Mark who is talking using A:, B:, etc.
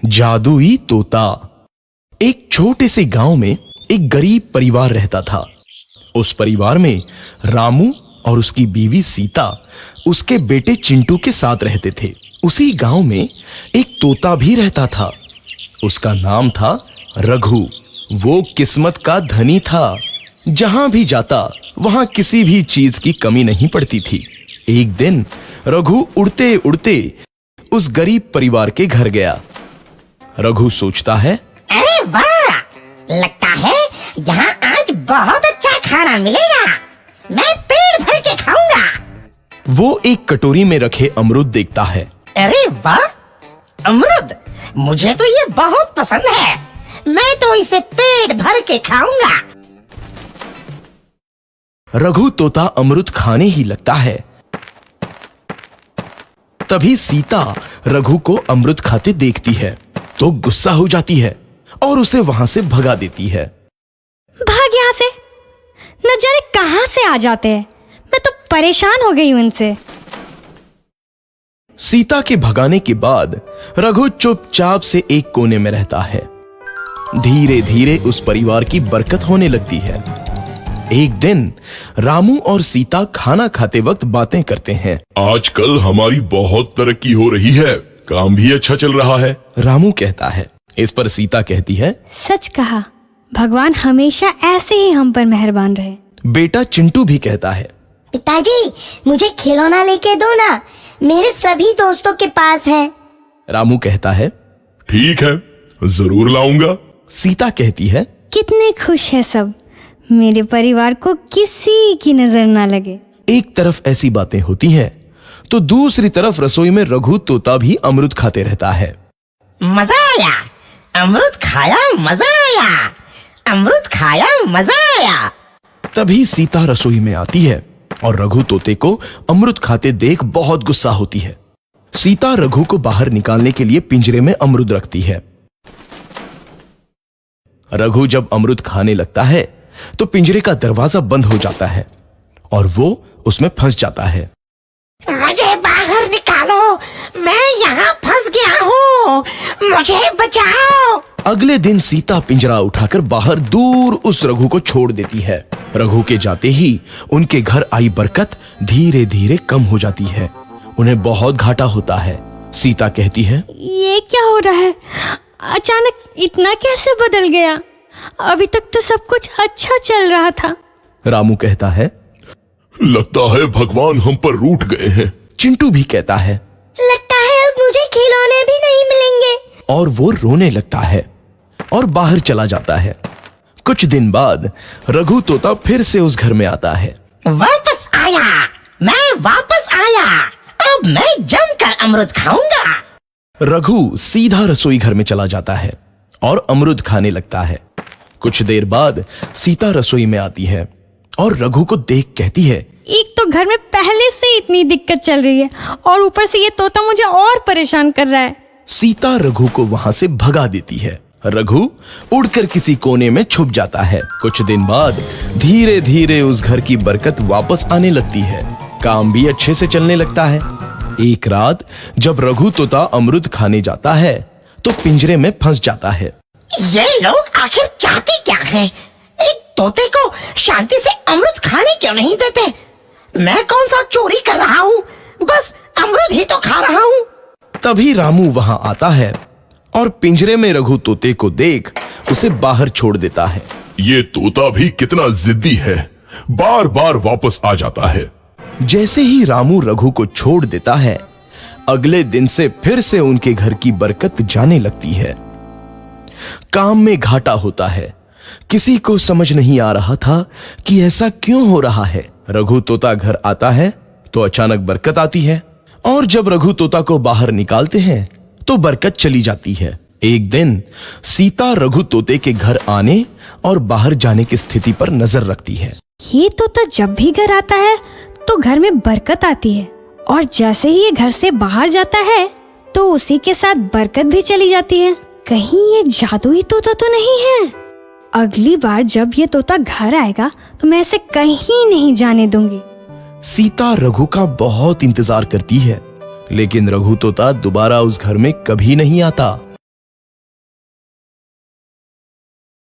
A: जादुई तोता। एक छोटे से गांव में एक गरीब परिवार रहता था। उस परिवार में रामू और उसकी बीवी सीता उसके बेटे चिंटू के साथ रहते थे। उसी गांव में एक तोता भी रहता था। उसका नाम था रघु। वो किस्मत का धनी था। जहां भी जाता वहां किसी भी चीज की कमी नहीं पड़ती थी। एक दिन रघु उड़ते उड़ते उस गरीब परिवार के घर गया। रघु सोचता है,
B: अरे वाह, लगता है यहाँ आज बहुत अच्छा खाना मिलेगा। मैं पेट भर के खाऊंगा।
A: वो एक कटोरी में रखे अमरूद देखता है।
B: अरे वाह, अमरूद, मुझे तो ये बहुत पसंद है। मैं तो इसे पेट भर के खाऊंगा।
A: रघु तोता अमरूद खाने ही लगता है। तभी सीता रघु को अमरूद खाते देखती है तो गुस्सा हो जाती है और उसे वहां से भगा देती है।
C: भाग यहाँ से, न जाने कहां से आ जाते हैं। मैं तो परेशान हो गई हूं इनसे।
A: सीता के भगाने के बाद रघु चुपचाप से एक कोने में रहता है। धीरे धीरे उस परिवार की बरकत होने लगती है। एक दिन रामू और सीता खाना खाते वक्त बातें करते हैं।
D: आजकल हमारी बहुत तरक्की हो रही है, काम भी अच्छा चल रहा है।
A: रामू कहता है। इस पर सीता कहती है,
C: सच कहा, भगवान हमेशा ऐसे ही हम पर मेहरबान रहे।
A: बेटा चिंटू भी कहता है,
E: पिताजी, मुझे खिलौना लेके दो ना, मेरे सभी दोस्तों के पास है।
A: रामू कहता है,
D: ठीक है, जरूर लाऊंगा।
A: सीता कहती है,
C: कितने खुश है सब, मेरे परिवार को किसी की नजर ना लगे।
A: एक तरफ ऐसी बातें होती हैं तो दूसरी तरफ रसोई में रघु तोता भी अमरूद खाते रहता है।
B: मजा आया, अमरूद खाया, मजा आया, अमरूद खाया, मजा आया।
A: तभी सीता रसोई में आती है और रघु तोते को अमरूद खाते देख बहुत गुस्सा होती है। सीता रघु को बाहर निकालने के लिए पिंजरे में अमरूद रखती है। रघु जब अमरूद खाने लगता है तो पिंजरे का दरवाजा बंद हो जाता है और वो उसमें फंस जाता है।
B: मुझे बाहर निकालो, मैं यहाँ फंस गया हूँ, मुझे बचाओ।
A: अगले दिन सीता पिंजरा उठाकर बाहर दूर उस रघु को छोड़ देती है। रघु के जाते ही उनके घर आई बरकत धीरे धीरे कम हो जाती है। उन्हें बहुत घाटा होता है। सीता कहती है,
C: ये क्या हो रहा है, अचानक इतना कैसे बदल गया? अभी तक तो सब कुछ अच्छा चल रहा था।
A: रामू कहता है,
D: लगता है भगवान हम पर रूठ गए हैं।
A: चिंटू भी कहता है,
E: लगता है अब मुझे खिलौने भी नहीं मिलेंगे।
A: और वो रोने लगता है और बाहर चला जाता है। कुछ दिन बाद रघु तोता फिर से उस घर में आता है।
B: वापस आया, मैं वापस आया, अब मैं जमकर अमरूद खाऊंगा।
A: रघु सीधा रसोई घर में चला जाता है और अमरूद खाने लगता है। कुछ देर बाद सीता रसोई में आती है और रघु को देख कहती है,
C: एक तो घर में पहले से इतनी दिक्कत चल रही है और ऊपर से ये तोता मुझे और परेशान कर रहा है।
A: सीता रघु को वहां से भगा देती है। रघु उड़कर किसी कोने में छुप जाता है। कुछ दिन बाद धीरे धीरे उस घर की बरकत वापस आने लगती है। काम भी अच्छे से चलने लगता है। एक रात जब रघु तोता अमरूद खाने जाता है तो पिंजरे में फंस जाता है।
B: ये लोग आखिर चाहते क्या हैं? एक तोते को शांति से अमरूद खाने क्यों नहीं देते? मैं कौन सा चोरी कर रहा हूँ? बस अमरूद ही तो खा रहा हूँ।
A: तभी रामू वहां आता है और पिंजरे में रघु तोते को देख उसे बाहर छोड़ देता है।
D: ये तोता भी कितना जिद्दी है, बार बार वापस आ जाता है।
A: जैसे ही रामू रघु को छोड़ देता है, अगले दिन से फिर से उनके घर की बरकत जाने लगती है। काम में घाटा होता है। किसी को समझ नहीं आ रहा था कि ऐसा क्यों हो रहा है। रघु तोता घर आता है तो अचानक बरकत आती है और जब रघु तोता को बाहर निकालते हैं तो बरकत चली जाती है। एक दिन सीता रघु तोते के घर आने और बाहर जाने की स्थिति पर नजर रखती है।
C: ये तोता जब भी घर आता है तो घर में बरकत आती है और जैसे ही ये घर से बाहर जाता है तो उसी के साथ बरकत भी चली जाती है। कहीं ये जादुई तोता तो नहीं है? अगली बार जब ये तोता घर आएगा तो मैं इसे कहीं नहीं जाने दूंगी।
A: सीता रघु का बहुत इंतजार करती है, लेकिन रघु तोता दोबारा उस घर में कभी नहीं आता।